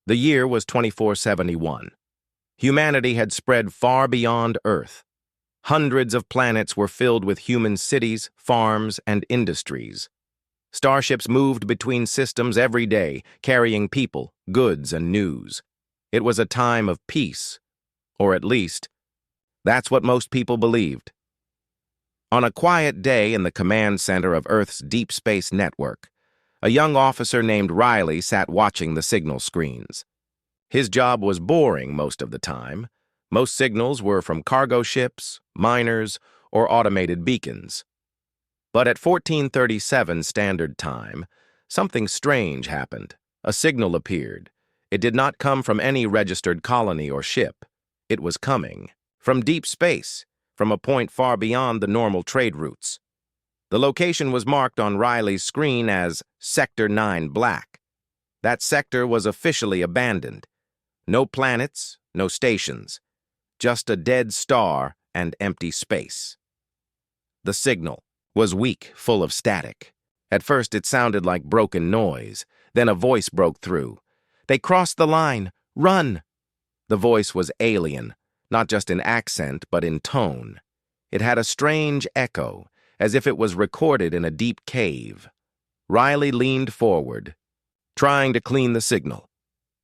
The year was 2471. Humanity had spread far beyond Earth. Hundreds of planets were filled with human cities, farms, and industries. Starships moved between systems every day, carrying people, goods, and news. It was a time of peace, or at least, that's what most people believed. On a quiet day in the command center of Earth's deep space network, a young officer named Riley sat watching the signal screens. His job was boring most of the time. Most signals were from cargo ships, miners, or automated beacons. But at 1437 Standard Time, something strange happened. A signal appeared. It did not come from any registered colony or ship. It was coming from deep space, from a point far beyond the normal trade routes. The location was marked on Riley's screen as Sector 9 Black. That sector was officially abandoned. No planets, no stations. Just a dead star and empty space. The signal was weak, full of static. At first it sounded like broken noise. Then a voice broke through. "They crossed the line! Run!" The voice was alien, not just in accent, but in tone. It had a strange echo, as if it was recorded in a deep cave. Riley leaned forward, trying to clean the signal.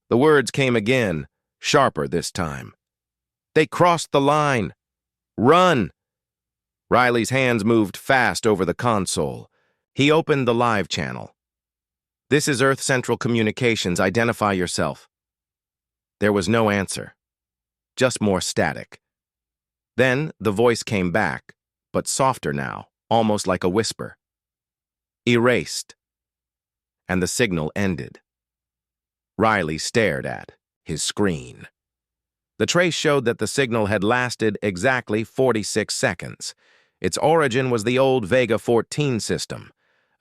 The words came again, sharper this time. "They crossed the line! Run!" Riley's hands moved fast over the console. He opened the live channel. "This is Earth Central Communications. Identify yourself." There was no answer. Just more static. Then the voice came back, but softer now, almost like a whisper. "Erased." And the signal ended. Riley stared at his screen. The trace showed that the signal had lasted exactly 46 seconds. Its origin was the old Vega 14 system,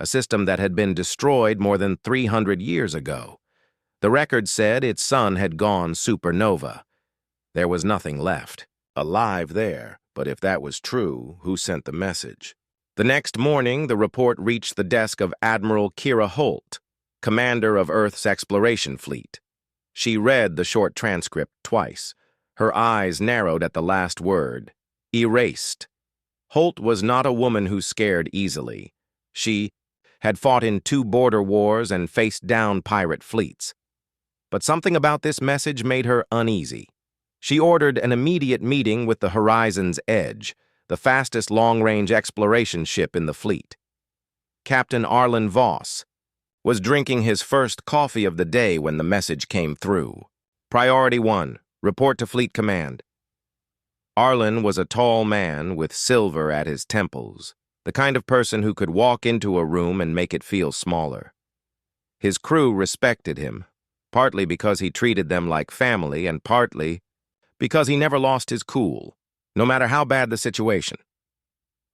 a system that had been destroyed more than 300 years ago. The record said its sun had gone supernova. There was nothing left alive there, but if that was true, who sent the message? The next morning, the report reached the desk of Admiral Kira Holt, commander of Earth's exploration fleet. She read the short transcript twice. Her eyes narrowed at the last word, erased. Holt was not a woman who scared easily. She had fought in 2 border wars and faced down pirate fleets. But something about this message made her uneasy. She ordered an immediate meeting with the Horizon's Edge, the fastest long-range exploration ship in the fleet. Captain Arlen Voss was drinking his first coffee of the day when the message came through. Priority 1, report to Fleet Command. Arlen was a tall man with silver at his temples, the kind of person who could walk into a room and make it feel smaller. His crew respected him, partly because he treated them like family and partly because he never lost his cool, no matter how bad the situation.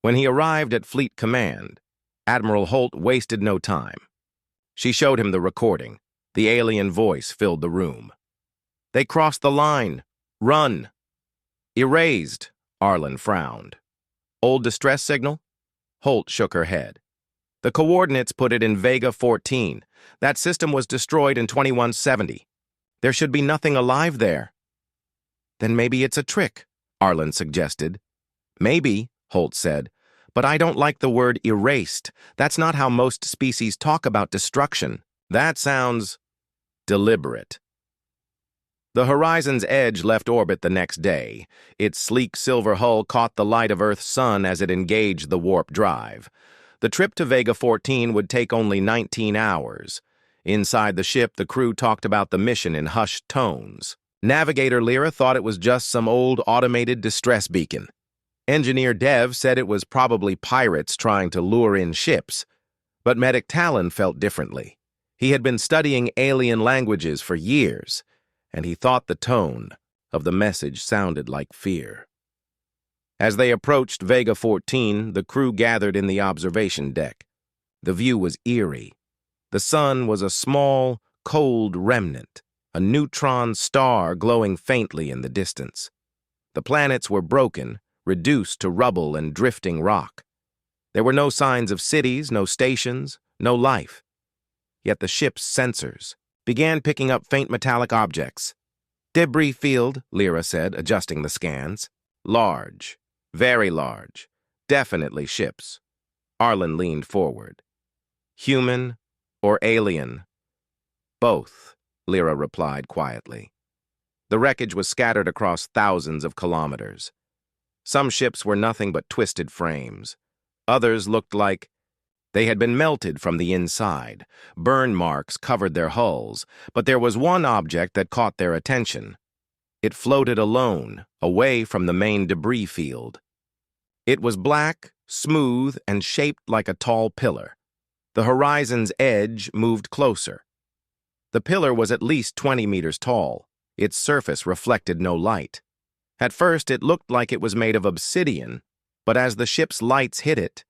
When he arrived at Fleet Command, Admiral Holt wasted no time. She showed him the recording. The alien voice filled the room. "They crossed the line. Run!" "Erased," Arlen frowned. "Old distress signal?" Holt shook her head. "The coordinates put it in Vega 14. That system was destroyed in 2170. There should be nothing alive there." "Then maybe it's a trick," Arlen suggested. "Maybe," Holt said, "but I don't like the word erased. That's not how most species talk about destruction. That sounds deliberate." The Horizon's Edge left orbit the next day. Its sleek silver hull caught the light of Earth's sun as it engaged the warp drive. The trip to Vega 14 would take only 19 hours. Inside the ship, the crew talked about the mission in hushed tones. Navigator Lyra thought it was just some old automated distress beacon. Engineer Dev said it was probably pirates trying to lure in ships. But Medic Talon felt differently. He had been studying alien languages for years, and he thought the tone of the message sounded like fear. As they approached Vega 14, the crew gathered in the observation deck. The view was eerie. The sun was a small, cold remnant, a neutron star glowing faintly in the distance. The planets were broken, reduced to rubble and drifting rock. There were no signs of cities, no stations, no life. Yet the ship's sensors, began picking up faint metallic objects. Debris field, Lyra said, adjusting the scans. Large. Very large. Definitely ships. Arlen leaned forward. Human or alien? Both, Lyra replied quietly. The wreckage was scattered across thousands of kilometers. Some ships were nothing but twisted frames. Others looked like they had been melted from the inside. Burn marks covered their hulls, but there was one object that caught their attention. It floated alone, away from the main debris field. It was black, smooth, and shaped like a tall pillar. The horizon's edge moved closer. The pillar was at least 20 meters tall. Its surface reflected no light. At first, it looked like it was made of obsidian, but as the ship's lights hit it,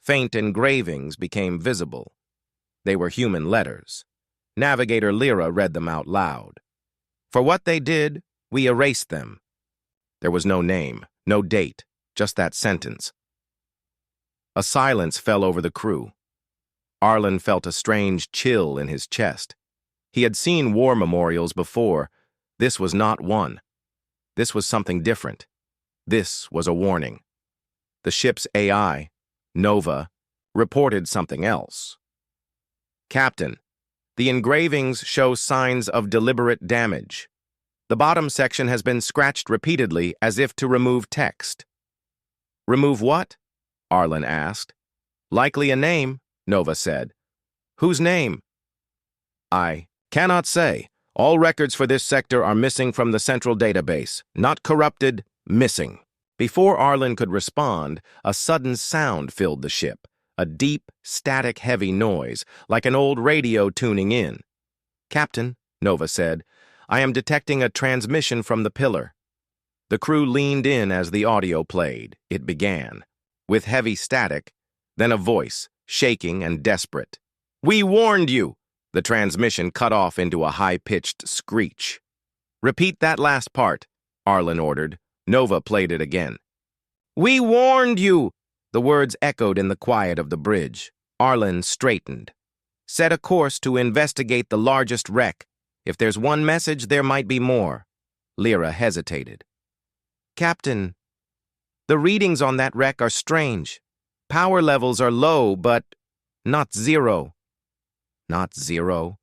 faint engravings became visible. They were human letters. Navigator Lyra read them out loud. For what they did, we erased them. There was no name, no date, just that sentence. A silence fell over the crew. Arlen felt a strange chill in his chest. He had seen war memorials before. This was not one. This was something different. This was a warning. The ship's AI, Nova, reported something else. Captain, the engravings show signs of deliberate damage. The bottom section has been scratched repeatedly as if to remove text. Remove what? Arlen asked. Likely a name, Nova said. Whose name? I cannot say. All records for this sector are missing from the central database. Not corrupted, missing. Before Arlen could respond, a sudden sound filled the ship. A deep, static, heavy noise, like an old radio tuning in. Captain, Nova said, I am detecting a transmission from the pillar. The crew leaned in as the audio played. It began, with heavy static, then a voice, shaking and desperate. We warned you! The transmission cut off into a high-pitched screech. Repeat that last part, Arlen ordered. Nova played it again. We warned you! The words echoed in the quiet of the bridge. Arlen straightened. Set a course to investigate the largest wreck. If there's one message, there might be more. Lyra hesitated. Captain, the readings on that wreck are strange. Power levels are low, but not zero. Not zero?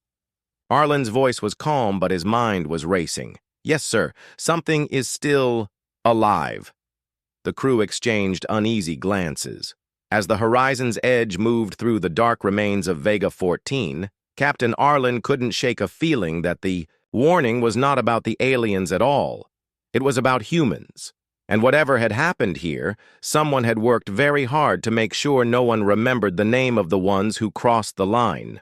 Arlen's voice was calm, but his mind was racing. Yes, sir, something is still alive. The crew exchanged uneasy glances. As the horizon's edge moved through the dark remains of Vega 14, Captain Arlen couldn't shake a feeling that the warning was not about the aliens at all. It was about humans. And whatever had happened here, someone had worked very hard to make sure no one remembered the name of the ones who crossed the line.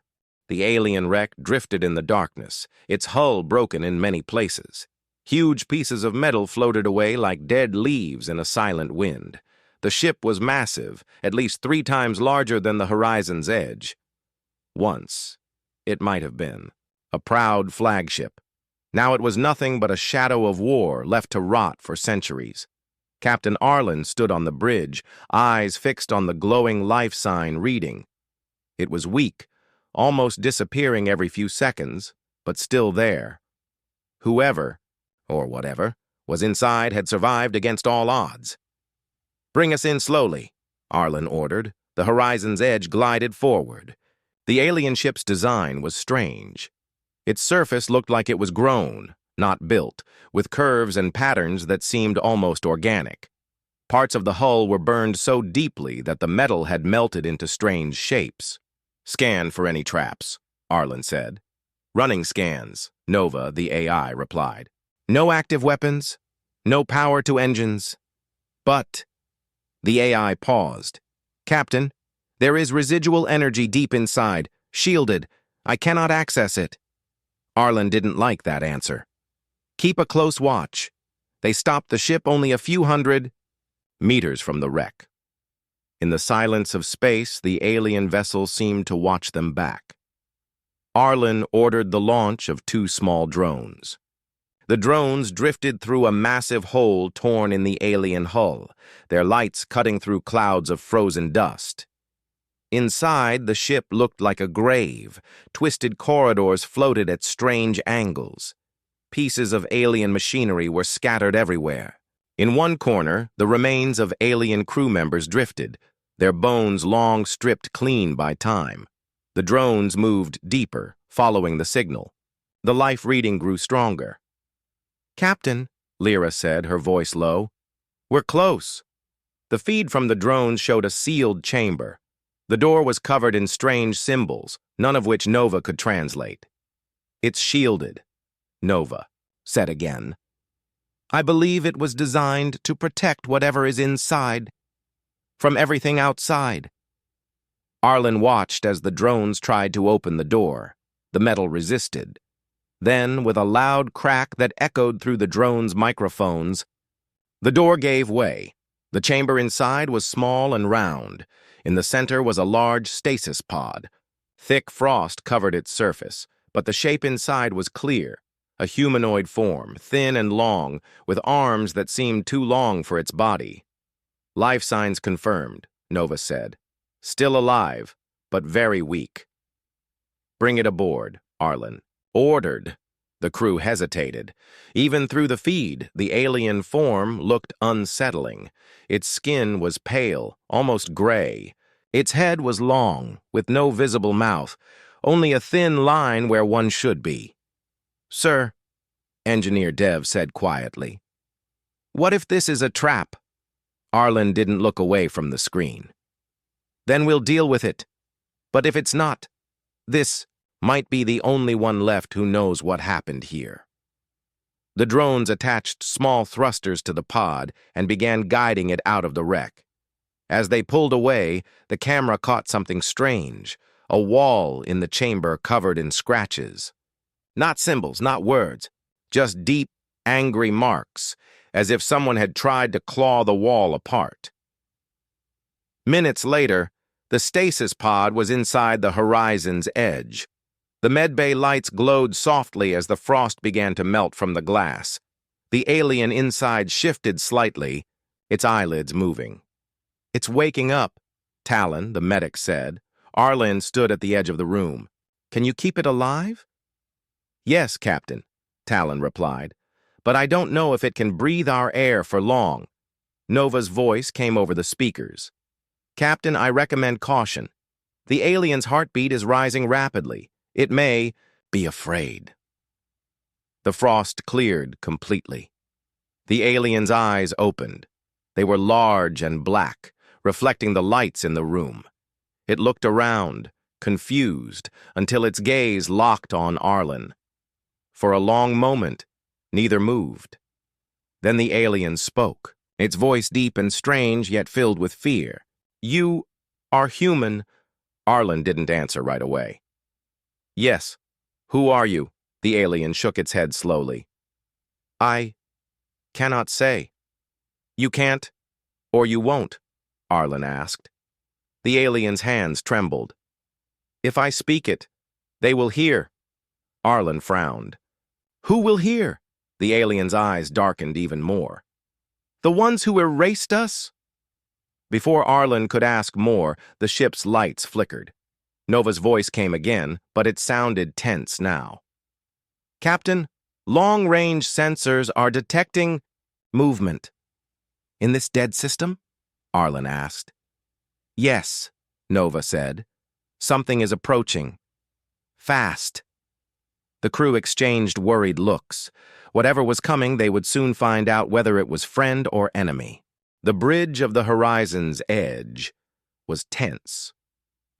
The alien wreck drifted in the darkness, its hull broken in many places. Huge pieces of metal floated away like dead leaves in a silent wind. The ship was massive, at least 3 times larger than the horizon's edge. Once, it might have been a proud flagship. Now it was nothing but a shadow of war left to rot for centuries. Captain Arlen stood on the bridge, eyes fixed on the glowing life sign reading. It was weak, almost disappearing every few seconds, but still there. Whoever, or whatever, was inside had survived against all odds. Bring us in slowly, Arlen ordered. The horizon's edge glided forward. The alien ship's design was strange. Its surface looked like it was grown, not built, with curves and patterns that seemed almost organic. Parts of the hull were burned so deeply that the metal had melted into strange shapes. Scan for any traps, Arlen said. Running scans, Nova, the AI, replied. No active weapons, no power to engines. But the AI paused. Captain, there is residual energy deep inside, shielded. I cannot access it. Arlen didn't like that answer. Keep a close watch. They stopped the ship only a few hundred meters from the wreck. In the silence of space, the alien vessel seemed to watch them back. Arlen ordered the launch of 2 small drones. The drones drifted through a massive hole torn in the alien hull, their lights cutting through clouds of frozen dust. Inside, the ship looked like a grave. Twisted corridors floated at strange angles. Pieces of alien machinery were scattered everywhere. In one corner, the remains of alien crew members drifted, their bones long stripped clean by time. The drones moved deeper, following the signal. The life reading grew stronger. "Captain," Lyra said, her voice low, "we're close." The feed from the drones showed a sealed chamber. The door was covered in strange symbols, none of which Nova could translate. "It's shielded," Nova said again. "I believe it was designed to protect whatever is inside from everything outside." Arlen watched as the drones tried to open the door. The metal resisted. Then, with a loud crack that echoed through the drones' microphones, the door gave way. The chamber inside was small and round. In the center was a large stasis pod. Thick frost covered its surface, but the shape inside was clear. A humanoid form, thin and long, with arms that seemed too long for its body. "Life signs confirmed," Nova said. "Still alive, but very weak." "Bring it aboard," Arlen ordered. The crew hesitated. Even through the feed, the alien form looked unsettling. Its skin was pale, almost gray. Its head was long, with no visible mouth, only a thin line where one should be. "Sir," Engineer Dev said quietly, "what if this is a trap?" Arlen didn't look away from the screen. "Then we'll deal with it. But if it's not, this might be the only one left who knows what happened here." The drones attached small thrusters to the pod and began guiding it out of the wreck. As they pulled away, the camera caught something strange, a wall in the chamber covered in scratches. Not symbols, not words, just deep, angry marks, as if someone had tried to claw the wall apart. Minutes later, the stasis pod was inside the horizon's edge. The medbay lights glowed softly as the frost began to melt from the glass. The alien inside shifted slightly, its eyelids moving. "It's waking up," Talon, the medic, said. Arlen stood at the edge of the room. "Can you keep it alive?" "Yes, Captain," Talon replied. "But I don't know if it can breathe our air for long." Nova's voice came over the speakers. "Captain, I recommend caution. The alien's heartbeat is rising rapidly. It may be afraid." The frost cleared completely. The alien's eyes opened. They were large and black, reflecting the lights in the room. It looked around, confused, until its gaze locked on Arlen. For a long moment, neither moved. Then the alien spoke, its voice deep and strange, yet filled with fear. "You are human." Arlen didn't answer right away. "Yes. Who are you?" The alien shook its head slowly. "I cannot say." "You can't, or you won't?" Arlen asked. The alien's hands trembled. "If I speak it, they will hear." Arlen frowned. "Who will hear?" The alien's eyes darkened even more. "The ones who erased us?" Before Arlen could ask more, the ship's lights flickered. Nova's voice came again, but it sounded tense now. "Captain, long-range sensors are detecting movement." "In this dead system?" Arlen asked. "Yes," Nova said. "Something is approaching. Fast." The crew exchanged worried looks. Whatever was coming, they would soon find out whether it was friend or enemy. The bridge of the horizon's edge was tense.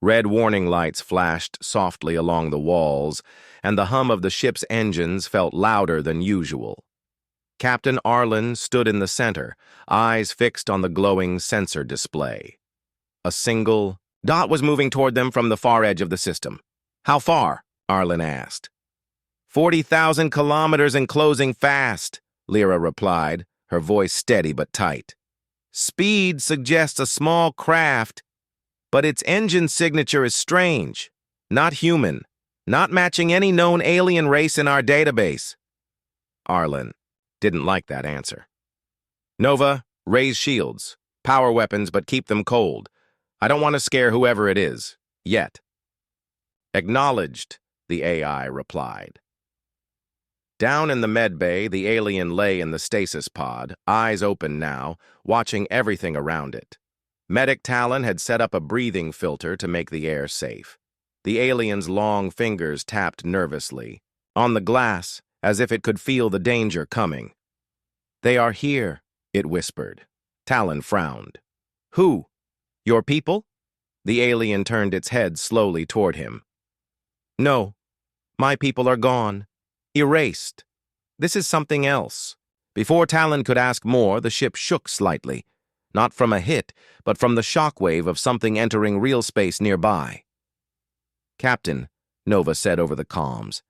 Red warning lights flashed softly along the walls, and the hum of the ship's engines felt louder than usual. Captain Arlen stood in the center, eyes fixed on the glowing sensor display. A single dot was moving toward them from the far edge of the system. "How far?" Arlen asked. 40,000 kilometers and closing fast," Lyra replied, her voice steady but tight. "Speed suggests a small craft, but its engine signature is strange, not human, not matching any known alien race in our database." Arlen didn't like that answer. "Nova, raise shields. Power weapons, but keep them cold. I don't want to scare whoever it is, yet. Acknowledged, the AI replied. Down in the med bay, the alien lay in the stasis pod, eyes open now, watching everything around it. Medic Talon had set up a breathing filter to make the air safe. The alien's long fingers tapped nervously, on the glass, as if it could feel the danger coming. They are here, it whispered. Talon frowned. Who? Your people? The alien turned its head slowly toward him. No, my people are gone. Erased. This is something else. Before Talon could ask more, the ship shook slightly. Not from a hit, but from the shockwave of something entering real space nearby. Captain, Nova said over the comms.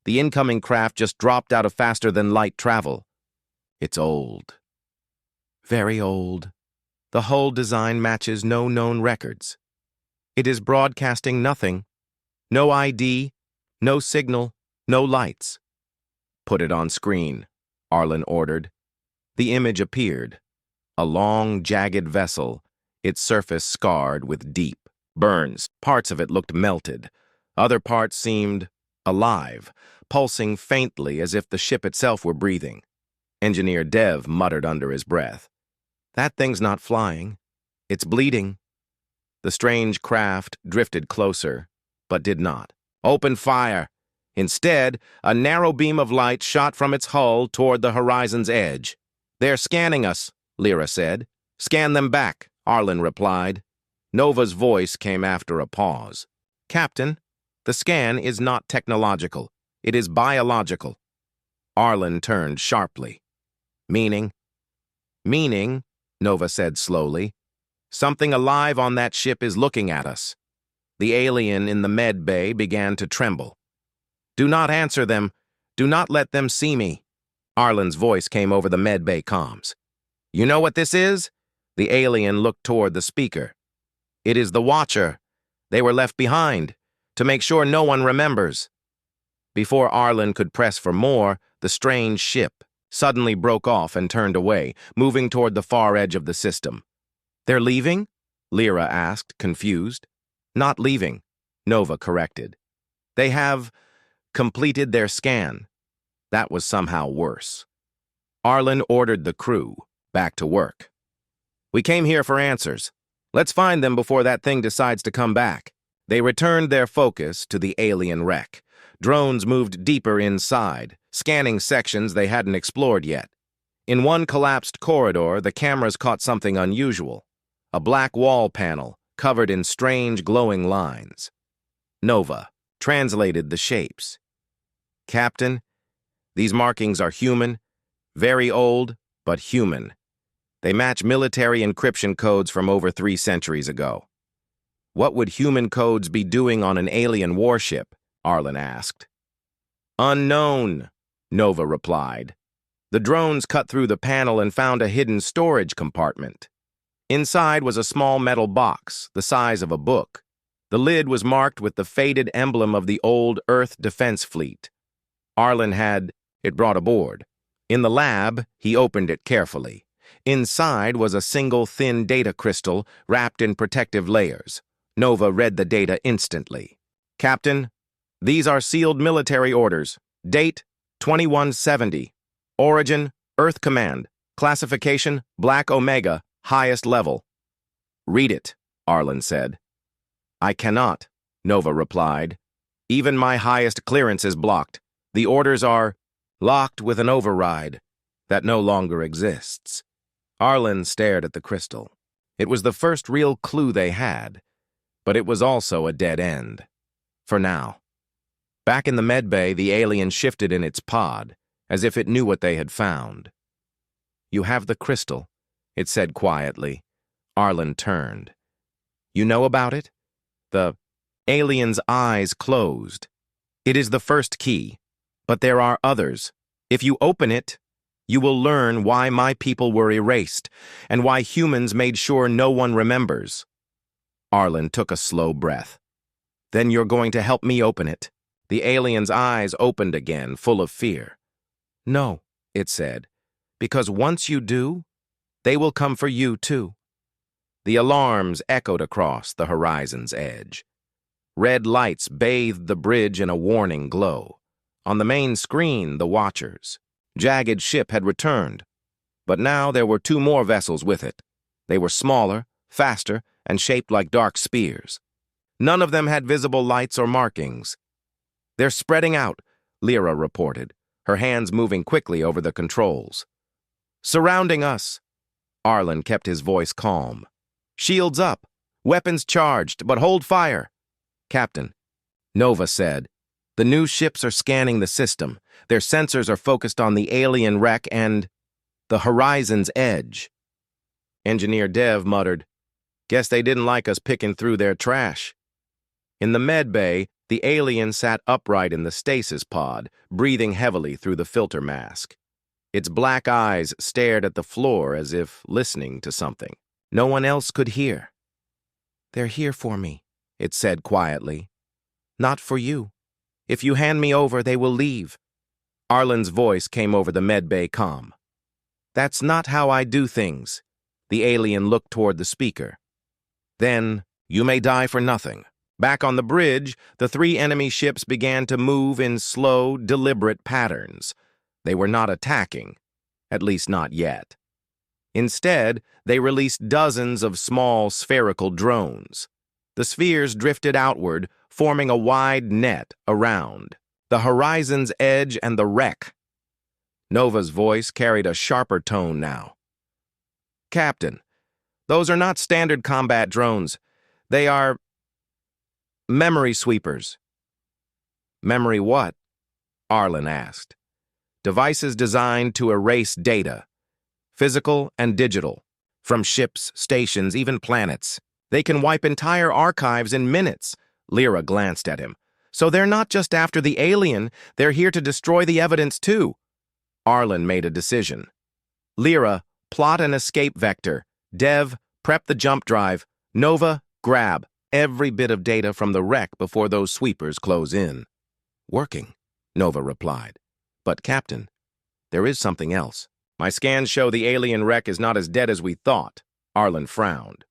The incoming craft just dropped out of faster-than-light travel. It's old. Very old. The hull design matches no known records. It is broadcasting nothing. No ID, no signal, no lights. Put it on screen, Arlen ordered. The image appeared. A long, jagged vessel, its surface scarred with deep burns. Parts of it looked melted. Other parts seemed alive, pulsing faintly as if the ship itself were breathing. Engineer Dev muttered under his breath. That thing's not flying. It's bleeding. The strange craft drifted closer, but did not. Open fire. Instead, a narrow beam of light shot from its hull toward the horizon's edge. They're scanning us, Lyra said. Scan them back, Arlen replied. Nova's voice came after a pause. Captain, the scan is not technological. It is biological. Arlen turned sharply. Meaning? Meaning, Nova said slowly. Something alive on that ship is looking at us. The alien in the med bay began to tremble. Do not answer them. Do not let them see me. Arlen's voice came over the med bay comms. You know what this is? The alien looked toward the speaker. It is the Watcher. They were left behind, to make sure no one remembers. Before Arlen could press for more, the strange ship suddenly broke off and turned away, moving toward the far edge of the system. They're leaving? Lyra asked, confused. Not leaving, Nova corrected. They have completed their scan. That was somehow worse. Arlen ordered the crew back to work. We came here for answers. Let's find them before that thing decides to come back. They returned their focus to the alien wreck. Drones moved deeper inside, scanning sections they hadn't explored yet. In one collapsed corridor, the cameras caught something unusual. A black wall panel, covered in strange glowing lines. Nova translated the shapes. Captain, these markings are human, very old, but human. They match military encryption codes from over 3 centuries ago. What would human codes be doing on an alien warship? Arlen asked. Unknown, Nova replied. The drones cut through the panel and found a hidden storage compartment. Inside was a small metal box, the size of a book. The lid was marked with the faded emblem of the old Earth Defense Fleet. Arlen had it brought aboard. In the lab, he opened it carefully. Inside was a single thin data crystal wrapped in protective layers. Nova read the data instantly. Captain, these are sealed military orders. Date, 2170. Origin, Earth Command. Classification, Black Omega, highest level. Read it, Arlen said. I cannot, Nova replied. Even my highest clearance is blocked. The orders are locked with an override that no longer exists. Arlen stared at the crystal. It was the first real clue they had, but it was also a dead end. For now. Back in the med bay, the alien shifted in its pod, as if it knew what they had found. You have the crystal, it said quietly. Arlen turned. You know about it? The alien's eyes closed. It is the first key, but there are others. If you open it, you will learn why my people were erased and why humans made sure no one remembers. Arlen took a slow breath. Then you're going to help me open it. The alien's eyes opened again, full of fear. No, it said, because once you do, they will come for you too. The alarms echoed across the horizon's edge. Red lights bathed the bridge in a warning glow. On the main screen, the Watchers. Jagged ship had returned, but now there were two more vessels with it. They were smaller, faster, and shaped like dark spears. None of them had visible lights or markings. "They're spreading out," Lyra reported, her hands moving quickly over the controls. "Surrounding us." Arlen kept his voice calm. "Shields up. Weapons charged, but hold fire." "Captain," Nova said, "the new ships are scanning the system. Their sensors are focused on the alien wreck and the horizon's edge." Engineer Dev muttered, "Guess they didn't like us picking through their trash." In the med bay, the alien sat upright in the stasis pod, breathing heavily through the filter mask. Its black eyes stared at the floor as if listening to something. No one else could hear. "They're here for me," it said quietly. "Not for you. If you hand me over, they will leave." Arlen's voice came over the medbay comm. "That's not how I do things." The alien looked toward the speaker. "Then, you may die for nothing." Back on the bridge, the three enemy ships began to move in slow, deliberate patterns. They were not attacking, at least not yet. Instead, they released dozens of small spherical drones. The spheres drifted outward, forming a wide net around the horizon's edge and the wreck. Nova's voice carried a sharper tone now. "Captain, those are not standard combat drones. They are memory sweepers." "Memory what?" Arlen asked. "Devices designed to erase data, physical and digital, from ships, stations, even planets. They can wipe entire archives in minutes." Lyra glanced at him. "So they're not just after the alien, they're here to destroy the evidence too." Arlen made a decision. "Lyra, plot an escape vector. Dev, prep the jump drive. Nova, grab every bit of data from the wreck before those sweepers close in." "Working," Nova replied. "But, Captain, there is something else. My scans show the alien wreck is not as dead as we thought." Arlen frowned.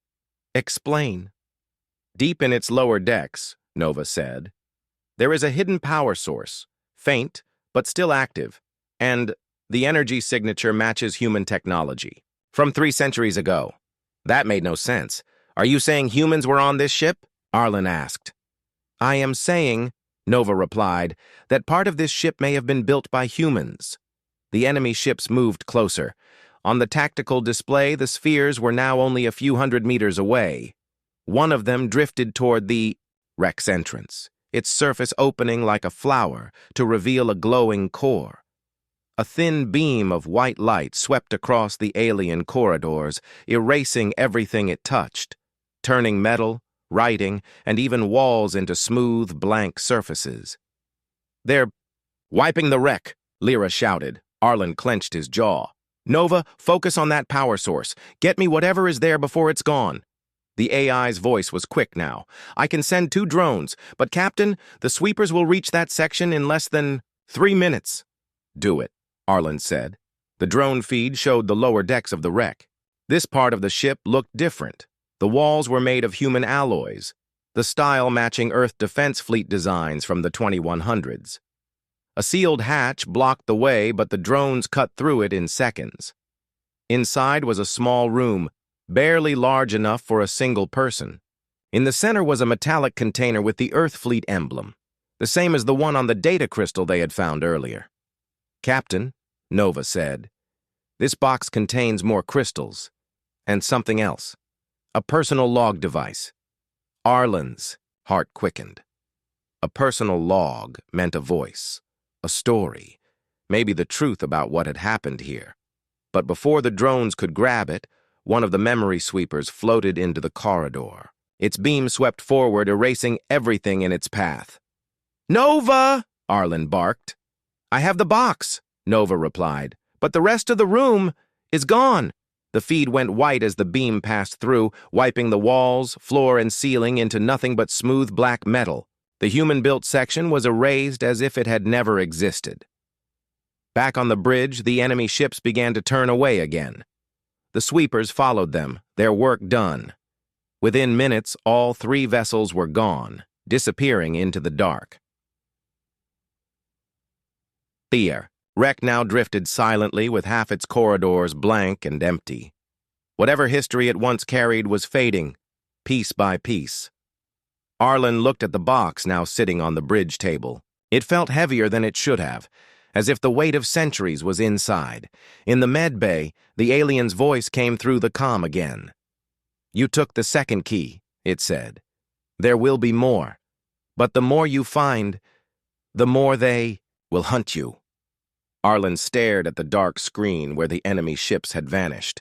"Explain." "Deep in its lower decks," Nova said, "there is a hidden power source, faint but still active, and the energy signature matches human technology. From 3 centuries ago." "That made no sense. Are you saying humans were on this ship?" Arlen asked. "I am saying," Nova replied, "that part of this ship may have been built by humans." The enemy ships moved closer. On the tactical display, the spheres were now only a few hundred meters away. One of them drifted toward the wreck's entrance, its surface opening like a flower to reveal a glowing core. A thin beam of white light swept across the alien corridors, erasing everything it touched, turning metal, writing, and even walls into smooth, blank surfaces. "They're wiping the wreck," Lyra shouted. Arlen clenched his jaw. "Nova, focus on that power source. Get me whatever is there before it's gone." The AI's voice was quick now. "I can send 2 drones, but Captain, the sweepers will reach that section in less than 3 minutes. "Do it," Arlen said. The drone feed showed the lower decks of the wreck. This part of the ship looked different. The walls were made of human alloys, the style matching Earth Defense Fleet designs from the 2100s. A sealed hatch blocked the way, but the drones cut through it in seconds. Inside was a small room, barely large enough for a single person. In the center was a metallic container with the Earth Fleet emblem, the same as the one on the data crystal they had found earlier. "Captain," Nova said, "this box contains more crystals, and something else. A personal log device." Arlen's heart quickened. A personal log meant a voice, a story, maybe the truth about what had happened here. But before the drones could grab it, one of the memory sweepers floated into the corridor. Its beam swept forward, erasing everything in its path. "Nova!" Arlen barked. "I have the box," Nova replied, "but the rest of the room is gone." The feed went white as the beam passed through, wiping the walls, floor, and ceiling into nothing but smooth black metal. The human-built section was erased as if it had never existed. Back on the bridge, the enemy ships began to turn away again. The sweepers followed them, their work done. Within minutes, all 3 vessels were gone, disappearing into the dark. The wreck now drifted silently with half its corridors blank and empty. Whatever history it once carried was fading, piece by piece. Arlen looked at the box now sitting on the bridge table. It felt heavier than it should have, as if the weight of centuries was inside. In the med bay, the alien's voice came through the comm again. "You took the second key," it said. "There will be more. But the more you find, the more they will hunt you." Arlen stared at the dark screen where the enemy ships had vanished.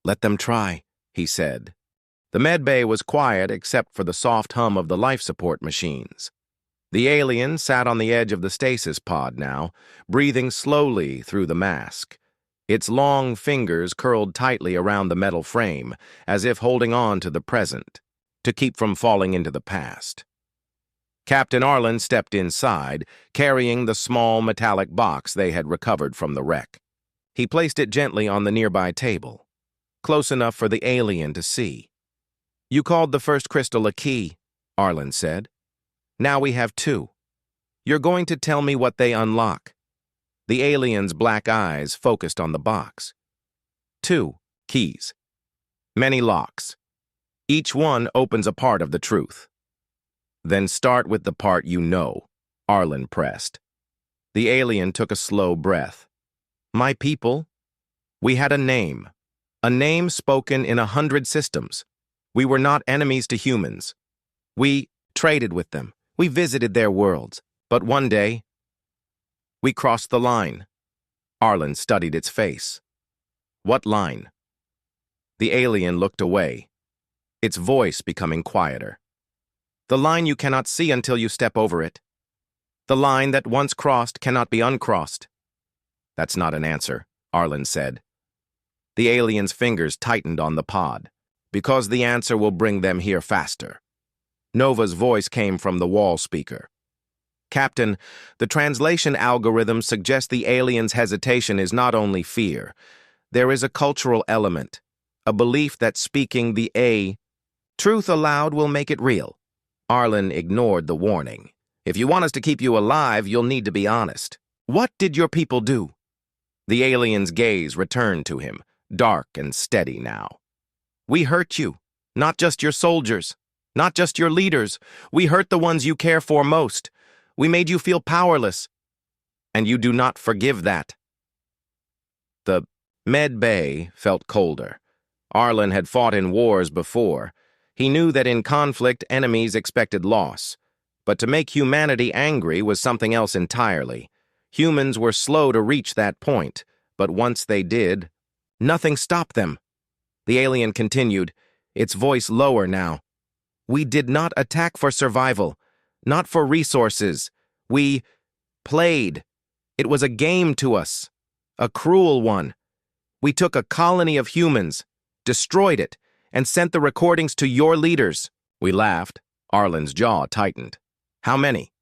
"Let them try," he said. The med bay was quiet except for the soft hum of the life support machines. The alien sat on the edge of the stasis pod now, breathing slowly through the mask. Its long fingers curled tightly around the metal frame, as if holding on to the present, to keep from falling into the past. Captain Arlen stepped inside, carrying the small metallic box they had recovered from the wreck. He placed it gently on the nearby table, close enough for the alien to see. "You called the first crystal a key," Arlen said. "Now we have 2. You're going to tell me what they unlock." The alien's black eyes focused on the box. 2 keys. Many locks. Each one opens a part of the truth. "Then start with the part you know," Arlen pressed. The alien took a slow breath. "My people? We had a name spoken in 100 systems. We were not enemies to humans. We traded with them. We visited their worlds. But one day, we crossed the line." Arlen studied its face. "What line?" The alien looked away, its voice becoming quieter. "The line you cannot see until you step over it. The line that once crossed cannot be uncrossed." "That's not an answer," Arlen said. The alien's fingers tightened on the pod. "Because the answer will bring them here faster." Nova's voice came from the wall speaker. "Captain, the translation algorithm suggests the alien's hesitation is not only fear. There is a cultural element, a belief that speaking the truth aloud will make it real." Arlen ignored the warning. "If you want us to keep you alive, you'll need to be honest. What did your people do?" The alien's gaze returned to him, dark and steady now. "We hurt you, not just your soldiers, not just your leaders. We hurt the ones you care for most. We made you feel powerless. And you do not forgive that." The med bay felt colder. Arlen had fought in wars before. He knew that in conflict, enemies expected loss. But to make humanity angry was something else entirely. Humans were slow to reach that point, but once they did, nothing stopped them. The alien continued, its voice lower now. "We did not attack for survival, not for resources. We played. It was a game to us, a cruel one. We took a colony of humans, destroyed it, and sent the recordings to your leaders." We laughed. Arlen's jaw tightened. "How many?"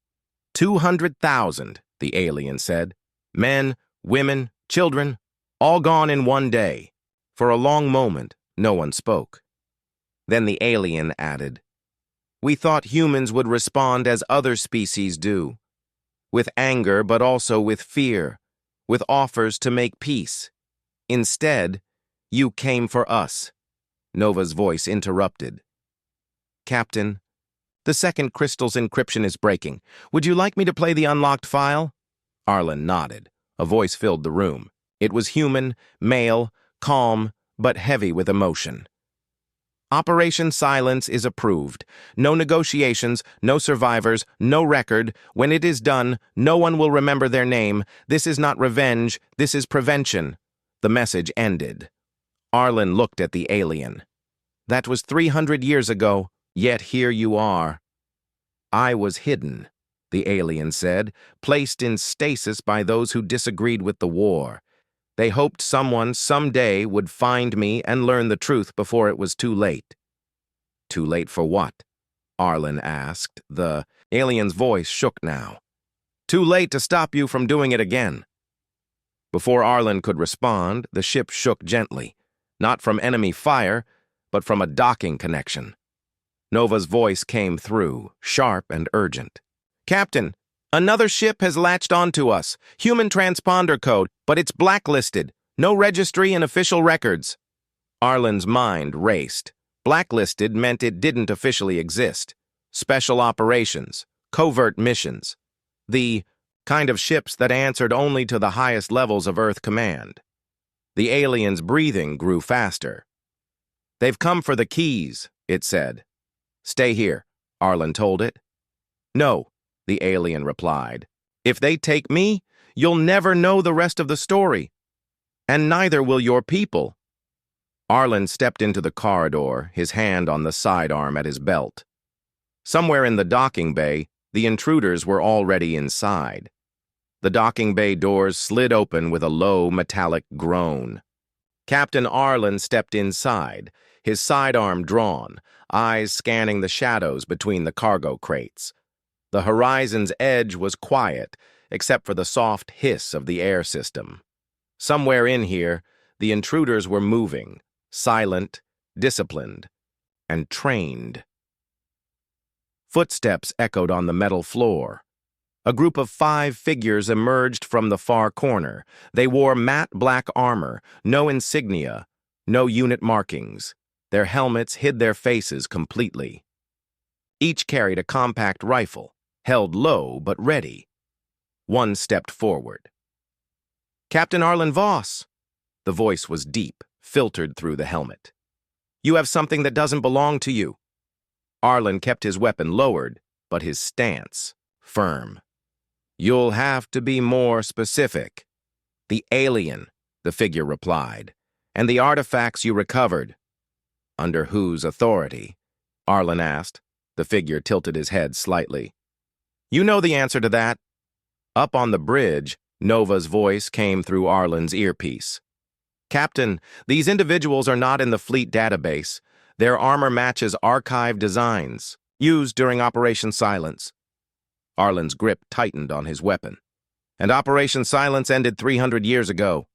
200,000, the alien said. "Men, women, children, all gone in one day." For a long moment, no one spoke. Then the alien added, "We thought humans would respond as other species do, with anger but also with fear, with offers to make peace. Instead, you came for us." Nova's voice interrupted. "Captain, the second crystal's encryption is breaking. Would you like me to play the unlocked file?" Arlen nodded. A voice filled the room. It was human, male, calm, but heavy with emotion. "Operation Silence is approved. No negotiations, no survivors, no record. When it is done, no one will remember their name. This is not revenge, this is prevention." The message ended. Arlen looked at the alien. "That was 300 years ago, yet here you are." "I was hidden," the alien said, "placed in stasis by those who disagreed with the war. They hoped someone someday would find me and learn the truth before it was too late." "Too late for what?" Arlen asked. The alien's voice shook now. "Too late to stop you from doing it again." Before Arlen could respond, the ship shook gently, not from enemy fire, but from a docking connection. Nova's voice came through, sharp and urgent. "Captain, another ship has latched onto us. Human transponder code, but it's blacklisted. No registry and official records." Arlen's mind raced. Blacklisted meant it didn't officially exist. Special operations, covert missions. The kind of ships that answered only to the highest levels of Earth command. The alien's breathing grew faster. "They've come for the keys," it said. "Stay here," Arlen told it. "No," the alien replied. "If they take me, you'll never know the rest of the story. And neither will your people." Arlen stepped into the corridor, his hand on the sidearm at his belt. Somewhere in the docking bay, the intruders were already inside. The docking bay doors slid open with a low, metallic groan. Captain Arlen stepped inside, his sidearm drawn, eyes scanning the shadows between the cargo crates. The horizon's edge was quiet, except for the soft hiss of the air system. Somewhere in here, the intruders were moving, silent, disciplined, and trained. Footsteps echoed on the metal floor. A group of 5 figures emerged from the far corner. They wore matte black armor, no insignia, no unit markings. Their helmets hid their faces completely. Each carried a compact rifle, held low but ready. One stepped forward. "Captain Arlen Voss." The voice was deep, filtered through the helmet. "You have something that doesn't belong to you." Arlen kept his weapon lowered, but his stance firm. "You'll have to be more specific." "The alien," the figure replied, "and the artifacts you recovered." "Under whose authority?" Arlen asked. The figure tilted his head slightly. "You know the answer to that." Up on the bridge, Nova's voice came through Arlen's earpiece. "Captain, these individuals are not in the fleet database. Their armor matches archive designs, used during Operation Silence." Arlen's grip tightened on his weapon. "And Operation Silence ended 300 years ago."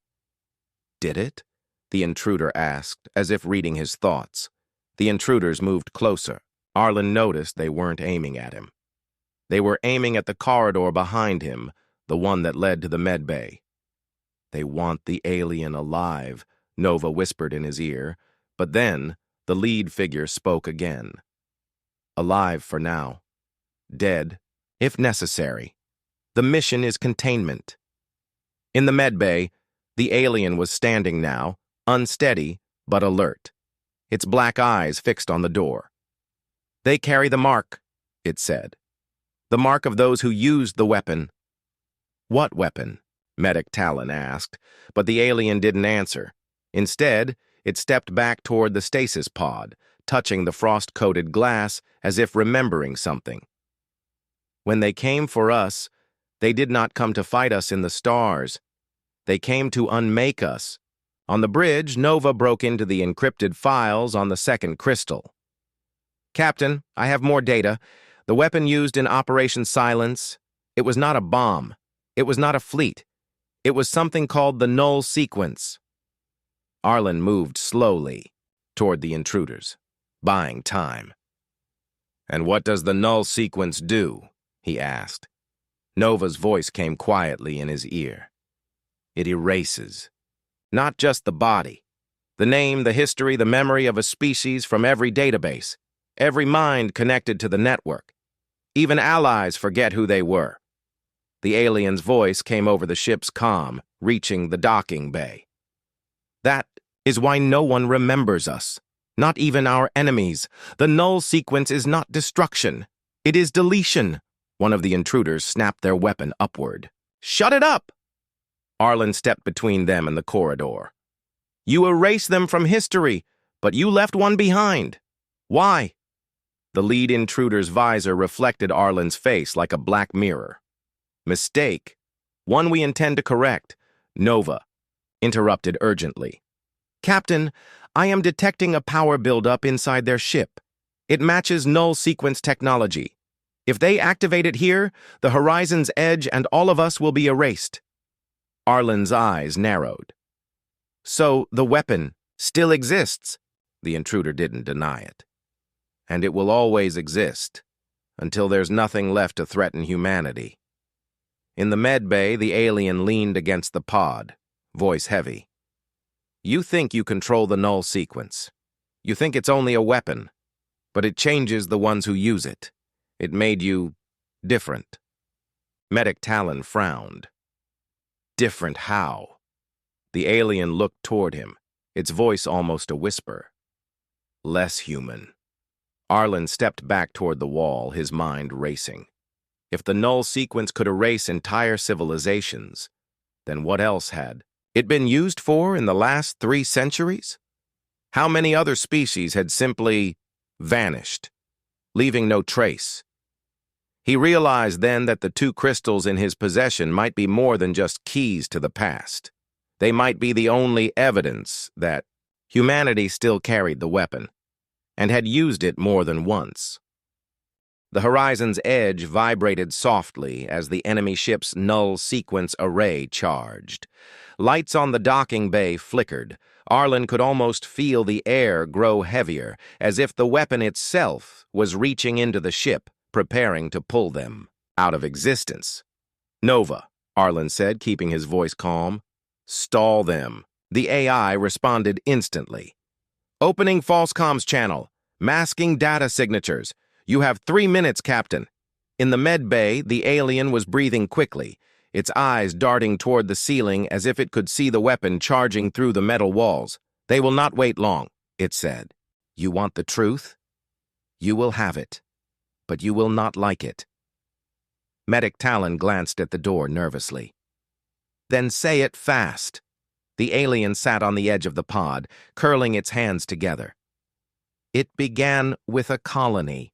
"Did it?" the intruder asked, as if reading his thoughts. The intruders moved closer. Arlen noticed they weren't aiming at him. They were aiming at the corridor behind him, the one that led to the medbay. "They want the alien alive," Nova whispered in his ear, but then the lead figure spoke again. "Alive for now. Dead, if necessary. The mission is containment." In the medbay, the alien was standing now, unsteady but alert, its black eyes fixed on the door. "They carry the mark," it said. "The mark of those who used the weapon." "What weapon?" Medic Talon asked, but the alien didn't answer. Instead, it stepped back toward the stasis pod, touching the frost-coated glass as if remembering something. "When they came for us, they did not come to fight us in the stars. They came to unmake us." On the bridge, Nova broke into the encrypted files on the second crystal. "Captain, I have more data. The weapon used in Operation Silence, it was not a bomb. It was not a fleet. It was something called the null sequence." Arlen moved slowly toward the intruders, buying time. "And what does the null sequence do?" he asked. Nova's voice came quietly in his ear. "It erases. Not just the body. The name, the history, the memory of a species from every database. Every mind connected to the network. Even allies forget who they were." The alien's voice came over the ship's comm, reaching the docking bay. "That is why no one remembers us. Not even our enemies. The null sequence is not destruction. It is deletion." One of the intruders snapped their weapon upward. "Shut it up!" Arlen stepped between them and the corridor. "You erase them from history, but you left one behind. Why?" The lead intruder's visor reflected Arlen's face like a black mirror. "Mistake. One we intend to correct." Nova interrupted urgently. "Captain, I am detecting a power buildup inside their ship. It matches null sequence technology. If they activate it here, the horizon's edge and all of us will be erased." Arlen's eyes narrowed. "So the weapon still exists?" The intruder didn't deny it. And it will always exist, until there's nothing left to threaten humanity. In the med bay, the alien leaned against the pod, voice heavy. You think you control the null sequence. You think it's only a weapon, but it changes the ones who use it. It made you different. Medic Talon frowned. Different how? The alien looked toward him, its voice almost a whisper. Less human. Arlen stepped back toward the wall, his mind racing. If the null sequence could erase entire civilizations, then what else had it been used for in the last 3 centuries? How many other species had simply vanished, leaving no trace? He realized then that the 2 crystals in his possession might be more than just keys to the past. They might be the only evidence that humanity still carried the weapon, and had used it more than once. The horizon's edge vibrated softly as the enemy ship's null sequence array charged. Lights on the docking bay flickered. Arlen could almost feel the air grow heavier, as if the weapon itself was reaching into the ship, preparing to pull them out of existence. Nova, Arlen said, keeping his voice calm. Stall them. The AI responded instantly. Opening false comms channel. Masking data signatures. You have 3 minutes, Captain. In the med bay, the alien was breathing quickly, its eyes darting toward the ceiling as if it could see the weapon charging through the metal walls. They will not wait long, it said. You want the truth? You will have it, but you will not like it. Medic Talon glanced at the door nervously. Then say it fast. The alien sat on the edge of the pod, curling its hands together. It began with a colony.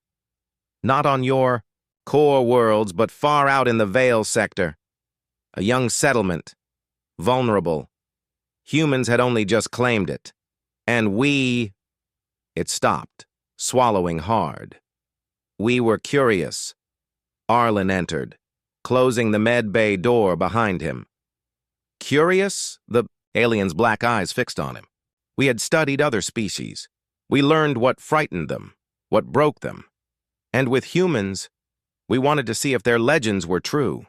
Not on your core worlds, but far out in the Veil sector. A young settlement. Vulnerable. Humans had only just claimed it. And we... It stopped, swallowing hard. We were curious. Arlen entered, closing the med bay door behind him. Curious? The alien's black eyes fixed on him. We had studied other species. We learned what frightened them, what broke them. And with humans, we wanted to see if their legends were true.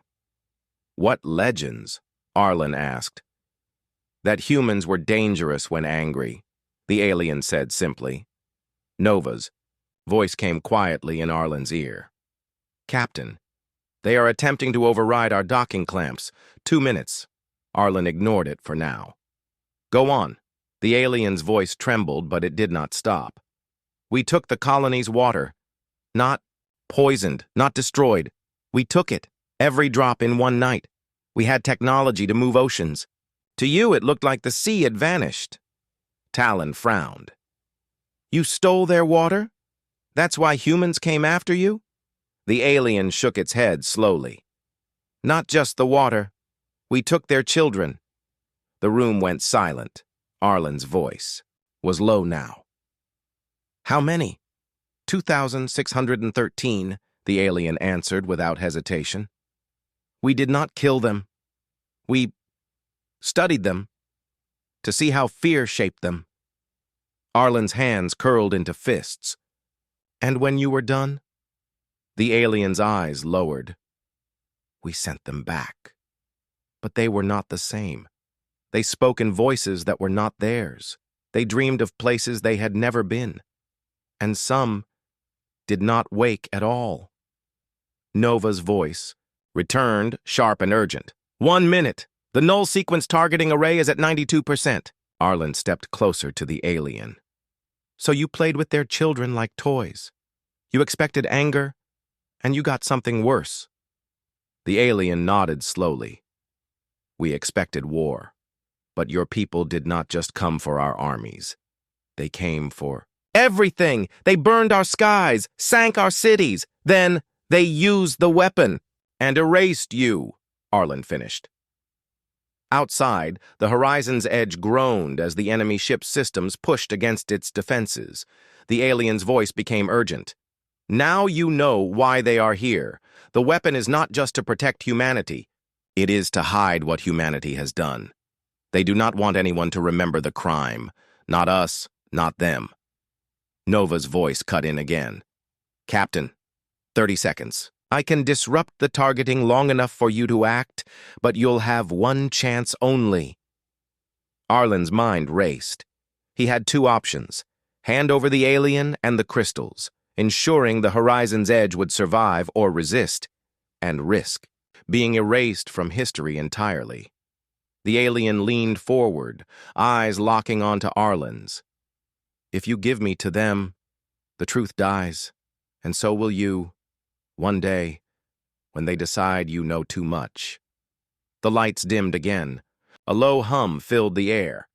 What legends? Arlen asked. That humans were dangerous when angry, the alien said simply. Nova's voice came quietly in Arlen's ear. Captain, they are attempting to override our docking clamps. 2 minutes. Arlen ignored it for now. Go on. The alien's voice trembled, but it did not stop. We took the colony's water. Not poisoned, not destroyed. We took it, every drop in one night. We had technology to move oceans. To you, it looked like the sea had vanished. Talon frowned. You stole their water? That's why humans came after you? The alien shook its head slowly. Not just the water. We took their children. The room went silent. Arlen's voice was low now. How many? 2,613, the alien answered without hesitation. We did not kill them. We studied them to see how fear shaped them. Arlen's hands curled into fists. And when you were done? The alien's eyes lowered. We sent them back. But they were not the same. They spoke in voices that were not theirs. They dreamed of places they had never been. And some did not wake at all. Nova's voice returned, sharp and urgent. 1 minute. The null sequence targeting array is at 92%. Arlen stepped closer to the alien. So you played with their children like toys. You expected anger, and you got something worse. The alien nodded slowly. We expected war. But your people did not just come for our armies. They came for everything. They burned our skies, sank our cities. Then they used the weapon and erased you, Arlen finished. Outside, the horizon's edge groaned as the enemy ship's systems pushed against its defenses. The alien's voice became urgent. Now you know why they are here. The weapon is not just to protect humanity. It is to hide what humanity has done. They do not want anyone to remember the crime. Not us, not them. Nova's voice cut in again. Captain, 30 seconds. I can disrupt the targeting long enough for you to act, but you'll have one chance only. Arlen's mind raced. He had two options: hand over the alien and the crystals, ensuring the Horizon's Edge would survive or resist, and risk being erased from history entirely. The alien leaned forward, eyes locking onto Arlen's. If you give me to them, the truth dies, and so will you, one day, when they decide you know too much. The lights dimmed again. A low hum filled the air,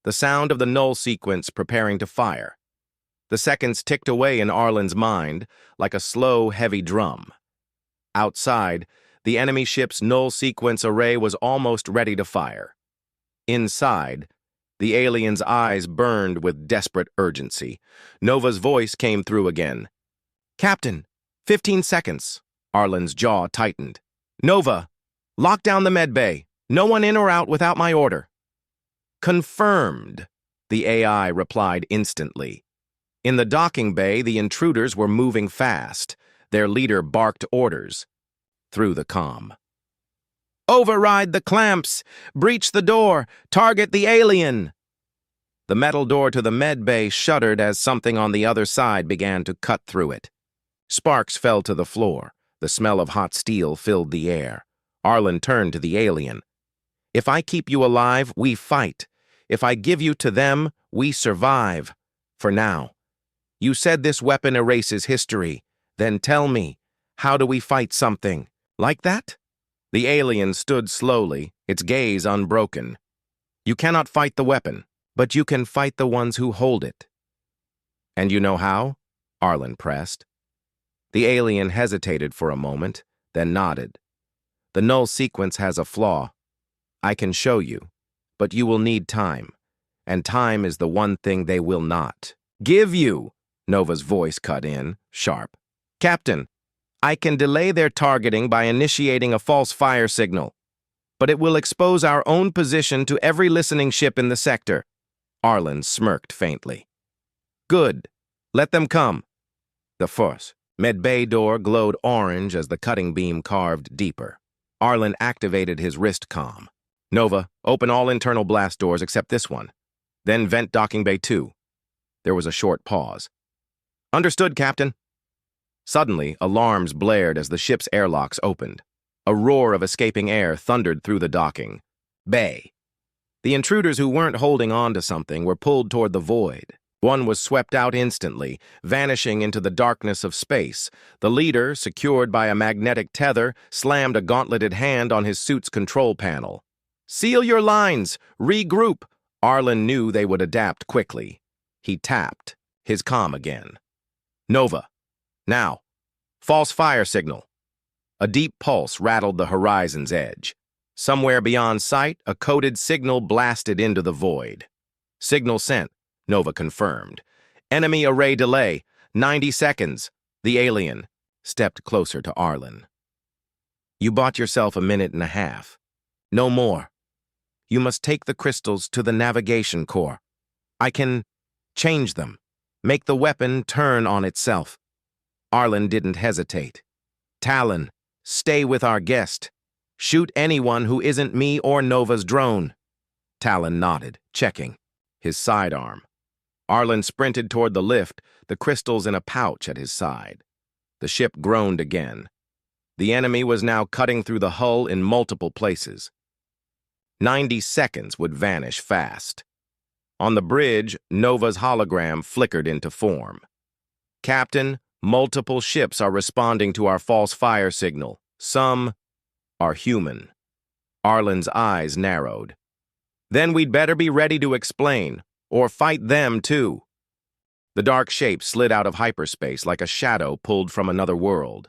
the sound of the null sequence preparing to fire. The seconds ticked away in Arlen's mind like a slow, heavy drum. Outside, the enemy ship's null sequence array was almost ready to fire. Inside, the alien's eyes burned with desperate urgency. Nova's voice came through again. Captain, 15 seconds. Arlen's jaw tightened. Nova, lock down the medbay. No one in or out without my order. Confirmed, the AI replied instantly. In the docking bay, the intruders were moving fast. Their leader barked orders through the comm. Override the clamps! Breach the door! Target the alien! The metal door to the medbay shuddered as something on the other side began to cut through it. Sparks fell to the floor. The smell of hot steel filled the air. Arlen turned to the alien. If I keep you alive, we fight. If I give you to them, we survive. For now. You said this weapon erases history. Then tell me, how do we fight something like that? The alien stood slowly, its gaze unbroken. You cannot fight the weapon, but you can fight the ones who hold it. And you know how? Arlen pressed. The alien hesitated for a moment, then nodded. The null sequence has a flaw. I can show you, but you will need time, and time is the one thing they will not give you. Nova's voice cut in, sharp. Captain, I can delay their targeting by initiating a false fire signal, but it will expose our own position to every listening ship in the sector. Arlen smirked faintly. Good. Let them come. The first medbay door glowed orange as the cutting beam carved deeper. Arlen activated his wrist comm. Nova, open all internal blast doors except this one. Then vent docking bay 2. There was a short pause. Understood, Captain. Suddenly, alarms blared as the ship's airlocks opened. A roar of escaping air thundered through the docking bay. The intruders who weren't holding on to something were pulled toward the void. One was swept out instantly, vanishing into the darkness of space. The leader, secured by a magnetic tether, slammed a gauntleted hand on his suit's control panel. Seal your lines! Regroup! Arlen knew they would adapt quickly. He tapped, his comm again. Nova. Now. False fire signal. A deep pulse rattled the Horizon's Edge. Somewhere beyond sight, a coded signal blasted into the void. Signal sent, Nova confirmed. Enemy array delay, 90 seconds. The alien stepped closer to Arlen. You bought yourself a minute and a half. No more. You must take the crystals to the navigation core. I can change them, make the weapon turn on itself. Arlen didn't hesitate. Talon, stay with our guest. Shoot anyone who isn't me or Nova's drone. Talon nodded, checking his sidearm. Arlen sprinted toward the lift, the crystals in a pouch at his side. The ship groaned again. The enemy was now cutting through the hull in multiple places. 90 seconds would vanish fast. On the bridge, Nova's hologram flickered into form. Captain, multiple ships are responding to our false fire signal. Some are human. Arlen's eyes narrowed. Then we'd better be ready to explain, or fight them too. The dark shape slid out of hyperspace like a shadow pulled from another world.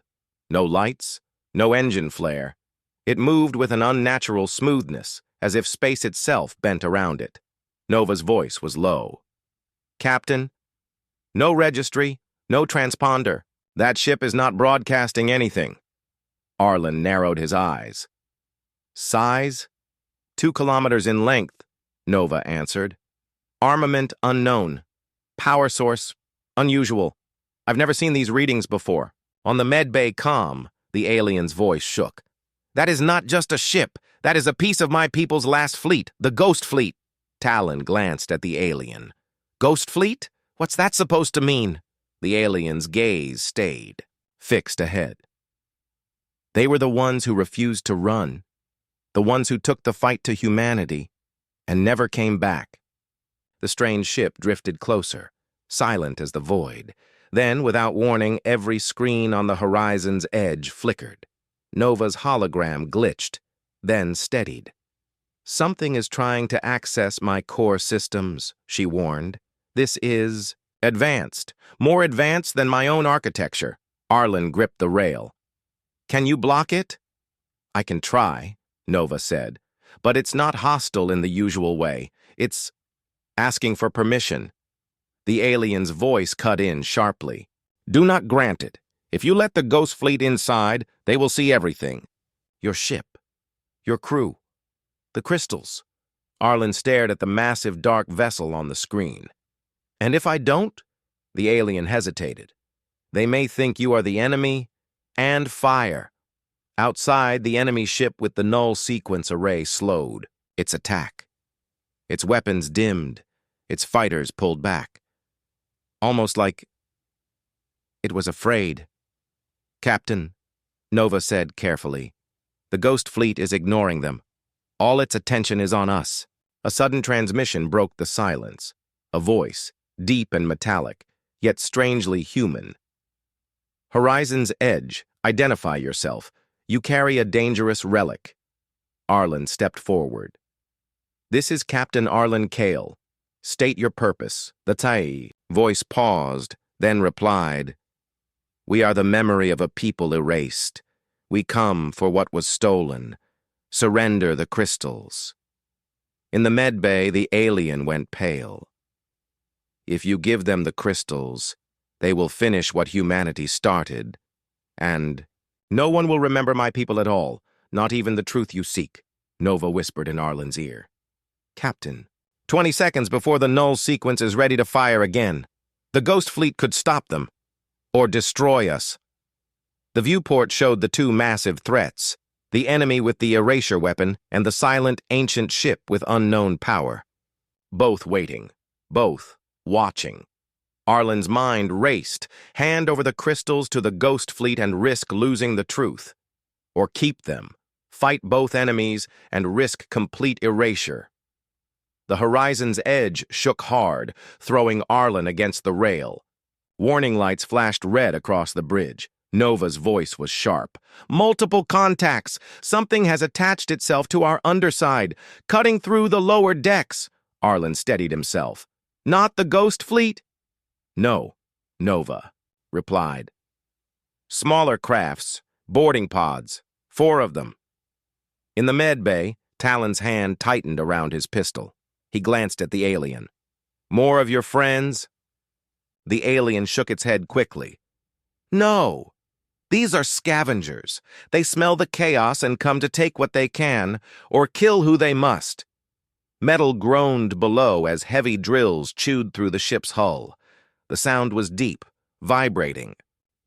No lights, no engine flare. It moved with an unnatural smoothness, as if space itself bent around it. Nova's voice was low. Captain, no registry, no transponder. That ship is not broadcasting anything. Arlen narrowed his eyes. Size? 2 kilometers in length, Nova answered. Armament unknown. Power source Unusual. I've never seen these readings before. On the medbay comm, the alien's voice shook. That is not just a ship. That is a piece of my people's last fleet, the Ghost Fleet. Talon glanced at the alien. Ghost Fleet? What's that supposed to mean? The alien's gaze stayed, fixed ahead. They were the ones who refused to run, the ones who took the fight to humanity and never came back. The strange ship drifted closer, silent as the void. Then, without warning, every screen on the horizon's edge flickered. Nova's hologram glitched, then steadied. Something is trying to access my core systems, she warned. This is advanced, more advanced than my own architecture. Arlen gripped the rail. Can you block it? I can try, Nova said, but it's not hostile in the usual way. It's asking for permission. The alien's voice cut in sharply. Do not grant it. If you let the Ghost Fleet inside, they will see everything. Your ship, your crew, the crystals. Arlen stared at the massive dark vessel on the screen. And if I don't? The alien hesitated. They may think you are the enemy and fire. Outside, the enemy ship with the null sequence array slowed its attack. Its weapons dimmed, its fighters pulled back. Almost like it was afraid. Captain, Nova said carefully, the Ghost Fleet is ignoring them. All its attention is on us. A sudden transmission broke the silence. A voice, deep and metallic, yet strangely human. Horizon's edge, identify yourself. You carry a dangerous relic. Arlen stepped forward. This is Captain Arlen Kale. State your purpose. The Tai voice paused, then replied, We are the memory of a people erased. We come for what was stolen. Surrender the crystals. In the medbay, the alien went pale. If you give them the crystals, they will finish what humanity started, and no one will remember my people at all, not even the truth you seek, Nova whispered in Arlen's ear. Captain, 20 seconds before the null sequence is ready to fire again. The Ghost Fleet could stop them, or destroy us. The viewport showed the two massive threats, the enemy with the erasure weapon and the silent ancient ship with unknown power. Both waiting, both watching. Arlen's mind raced, hand over the crystals to the Ghost Fleet and risk losing the truth. Or keep them, fight both enemies, and risk complete erasure. The horizon's edge shook hard, throwing Arlen against the rail. Warning lights flashed red across the bridge. Nova's voice was sharp. Multiple contacts! Something has attached itself to our underside, cutting through the lower decks. Arlen steadied himself. Not the Ghost Fleet? No, Nova replied. Smaller crafts, boarding pods, 4 of them. In the medbay, Talon's hand tightened around his pistol. He glanced at the alien. More of your friends? The alien shook its head quickly. No, these are scavengers. They smell the chaos and come to take what they can, or kill who they must. Metal groaned below as heavy drills chewed through the ship's hull. The sound was deep, vibrating,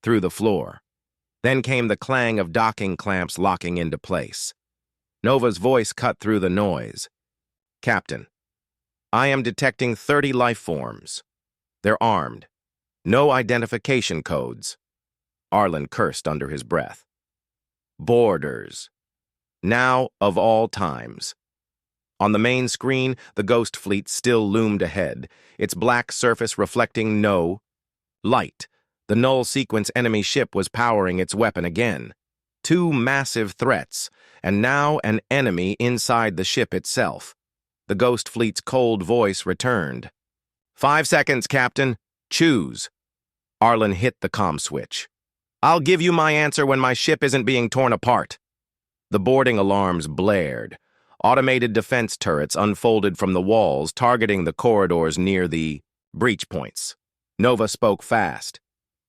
through the floor. Then came the clang of docking clamps locking into place. Nova's voice cut through the noise. Captain, I am detecting 30 life forms. They're armed. No identification codes. Arlen cursed under his breath. Boarders. Now of all times. On the main screen, the Ghost Fleet still loomed ahead, its black surface reflecting no light. The null sequence enemy ship was powering its weapon again. 2 massive threats, and now an enemy inside the ship itself. The Ghost Fleet's cold voice returned. 5 seconds, Captain. Choose. Arlen hit the comm switch. I'll give you my answer when my ship isn't being torn apart. The boarding alarms blared. Automated defense turrets unfolded from the walls, targeting the corridors near the breach points. Nova spoke fast.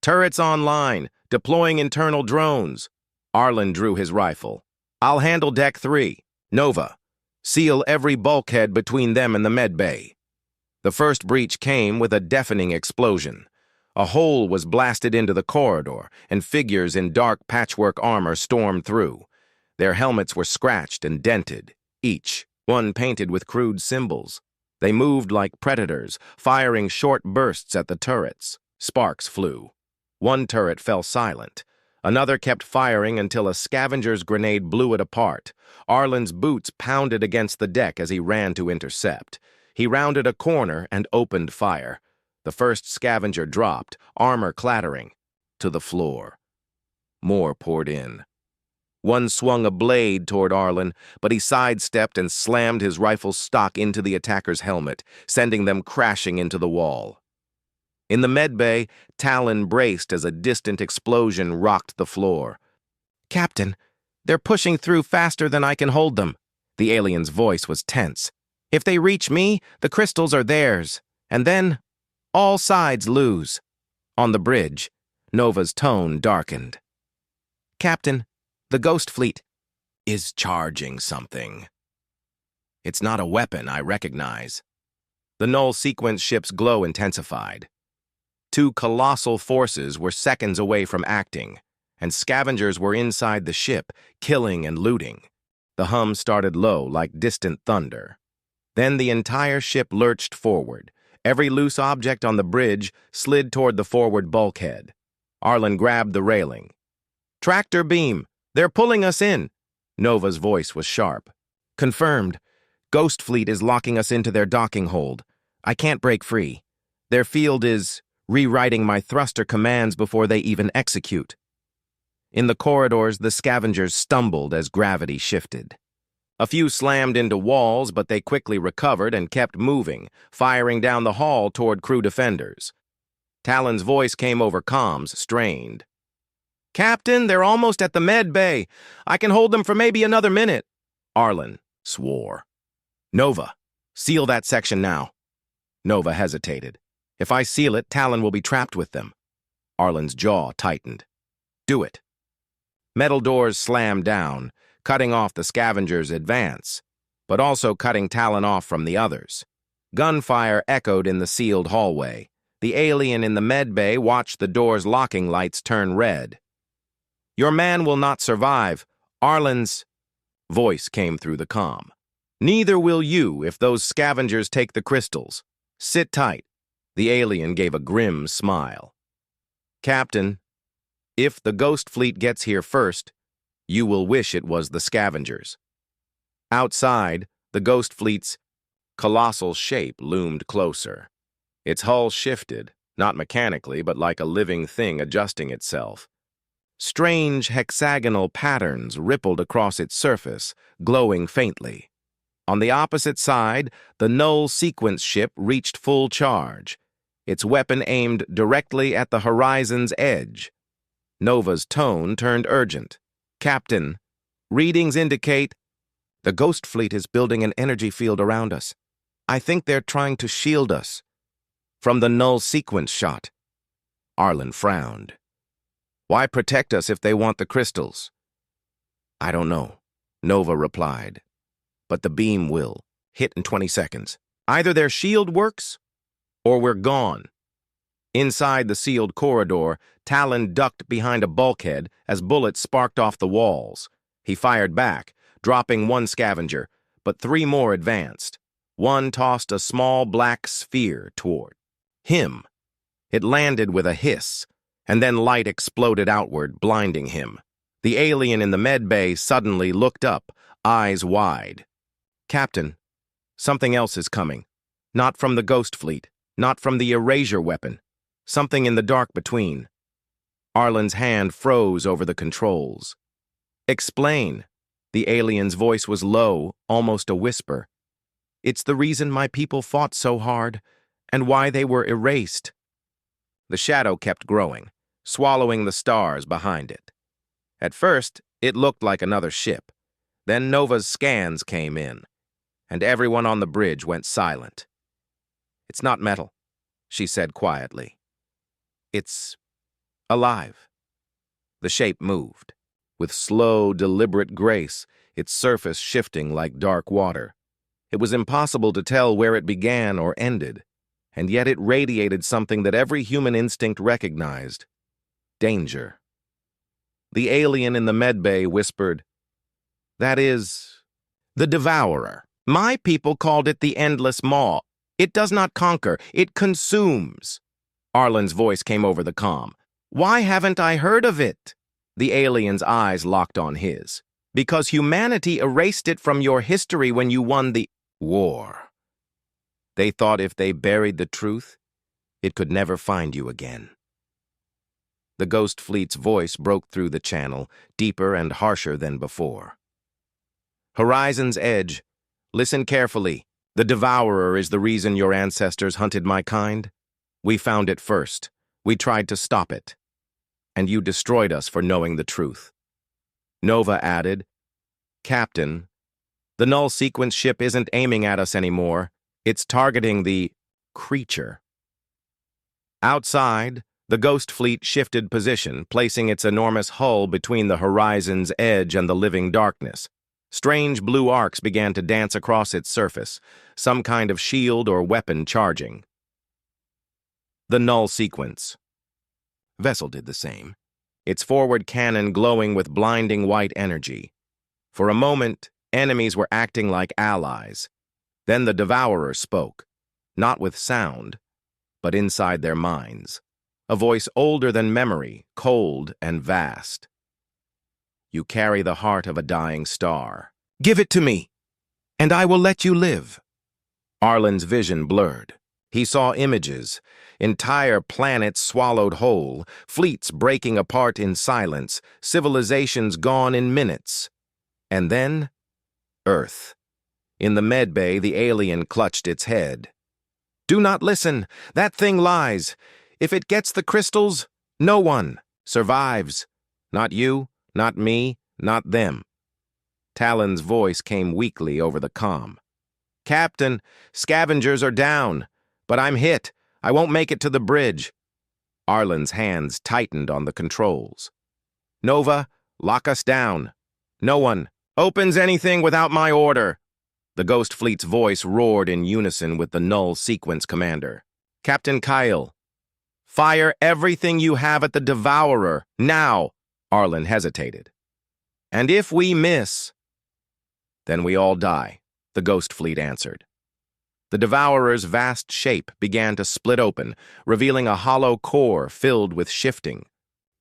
Turrets online, deploying internal drones. Arlen drew his rifle. I'll handle Deck 3. Nova, seal every bulkhead between them and the medbay. The first breach came with a deafening explosion. A hole was blasted into the corridor, and figures in dark patchwork armor stormed through. Their helmets were scratched and dented, each one painted with crude symbols. They moved like predators, firing short bursts at the turrets. Sparks flew. One turret fell silent. Another kept firing until a scavenger's grenade blew it apart. Arlen's boots pounded against the deck as he ran to intercept. He rounded a corner and opened fire. The first scavenger dropped, armor clattering, to the floor. More poured in. One swung a blade toward Arlen, but he sidestepped and slammed his rifle's stock into the attacker's helmet, sending them crashing into the wall. In the medbay, Talon braced as a distant explosion rocked the floor. "Captain, they're pushing through faster than I can hold them." The alien's voice was tense. "If they reach me, the crystals are theirs. And then, all sides lose." On the bridge, Nova's tone darkened. "Captain, the Ghost Fleet is charging something. It's not a weapon I recognize." The null sequence ship's glow intensified. Two colossal forces were seconds away from acting, and scavengers were inside the ship, killing and looting. The hum started low, like distant thunder. Then the entire ship lurched forward. Every loose object on the bridge slid toward the forward bulkhead. Arlen grabbed the railing. "Tractor beam! They're pulling us in!" Nova's voice was sharp. "Confirmed. Ghost Fleet is locking us into their docking hold. I can't break free. Their field is rewriting my thruster commands before they even execute." In the corridors, the scavengers stumbled as gravity shifted. A few slammed into walls, but they quickly recovered and kept moving, firing down the hall toward crew defenders. Talon's voice came over comms, strained. "Captain, they're almost at the med bay. I can hold them for maybe another minute." Arlen swore. "Nova, seal that section now." Nova hesitated. "If I seal it, Talon will be trapped with them." Arlen's jaw tightened. "Do it." Metal doors slammed down, cutting off the scavenger's advance, but also cutting Talon off from the others. Gunfire echoed in the sealed hallway. The alien in the med bay watched the door's locking lights turn red. "Your man will not survive." Arlen's voice came through the comm. "Neither will you if those scavengers take the crystals. Sit tight." The alien gave a grim smile. "Captain, if the Ghost Fleet gets here first, you will wish it was the scavengers." Outside, the Ghost Fleet's colossal shape loomed closer. Its hull shifted, not mechanically, but like a living thing adjusting itself. Strange hexagonal patterns rippled across its surface, glowing faintly. On the opposite side, the null sequence ship reached full charge, its weapon aimed directly at the horizon's edge. Nova's tone turned urgent. "Captain, readings indicate the Ghost Fleet is building an energy field around us. I think they're trying to shield us from the null sequence shot." Arlen frowned. "Why protect us if they want the crystals?" "I don't know," Nova replied. "But the beam will hit in 20 seconds. Either their shield works, or we're gone." Inside the sealed corridor, Talon ducked behind a bulkhead as bullets sparked off the walls. He fired back, dropping one scavenger, but three more advanced. One tossed a small black sphere toward him. It landed with a hiss, and then light exploded outward, blinding him. The alien in the med bay suddenly looked up, eyes wide. "Captain, something else is coming. Not from the Ghost Fleet, not from the erasure weapon. Something in the dark between." Arlen's hand froze over the controls. "Explain." The alien's voice was low, almost a whisper. "It's the reason my people fought so hard, and why they were erased." The shadow kept growing, swallowing the stars behind it. At first, it looked like another ship. Then Nova's scans came in, and everyone on the bridge went silent. "It's not metal," she said quietly. "It's alive." The shape moved, with slow, deliberate grace, its surface shifting like dark water. It was impossible to tell where it began or ended, and yet it radiated something that every human instinct recognized: danger. The alien in the medbay whispered, "That is the Devourer. My people called it the Endless Maw. It does not conquer, it consumes." Arlen's voice came over the comm. "Why haven't I heard of it?" The alien's eyes locked on his. "Because humanity erased it from your history when you won the war. They thought if they buried the truth, it could never find you again." The Ghost Fleet's voice broke through the channel, deeper and harsher than before. "Horizon's Edge, listen carefully. The Devourer is the reason your ancestors hunted my kind. We found it first. We tried to stop it. And you destroyed us for knowing the truth." Nova added, "Captain, the null sequence ship isn't aiming at us anymore. It's targeting the creature." Outside, the Ghost Fleet shifted position, placing its enormous hull between the Horizon's Edge and the living darkness. Strange blue arcs began to dance across its surface, some kind of shield or weapon charging. The null sequence. Vessel did the same, its forward cannon glowing with blinding white energy. For a moment, enemies were acting like allies. Then the Devourer spoke, not with sound, but inside their minds. A voice older than memory, cold and vast. "You carry the heart of a dying star. Give it to me, and I will let you live." Arlen's vision blurred. He saw images, entire planets swallowed whole, fleets breaking apart in silence, civilizations gone in minutes. And then, Earth. In the medbay, the alien clutched its head. "Do not listen. That thing lies. If it gets the crystals, no one survives. Not you, not me, not them." Talon's voice came weakly over the comm. "Captain, scavengers are down, but I'm hit. I won't make it to the bridge." Arlen's hands tightened on the controls. "Nova, lock us down. No one opens anything without my order." The Ghost Fleet's voice roared in unison with the null sequence commander. "Captain Kyle, fire everything you have at the Devourer, now." Arlen hesitated. "And if we miss, then we all die," the Ghost Fleet answered. The Devourer's vast shape began to split open, revealing a hollow core filled with shifting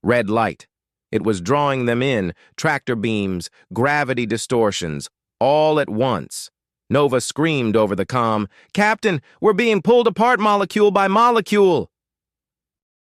red light. It was drawing them in, tractor beams, gravity distortions, all at once. Nova screamed over the comm, "Captain, we're being pulled apart molecule by molecule."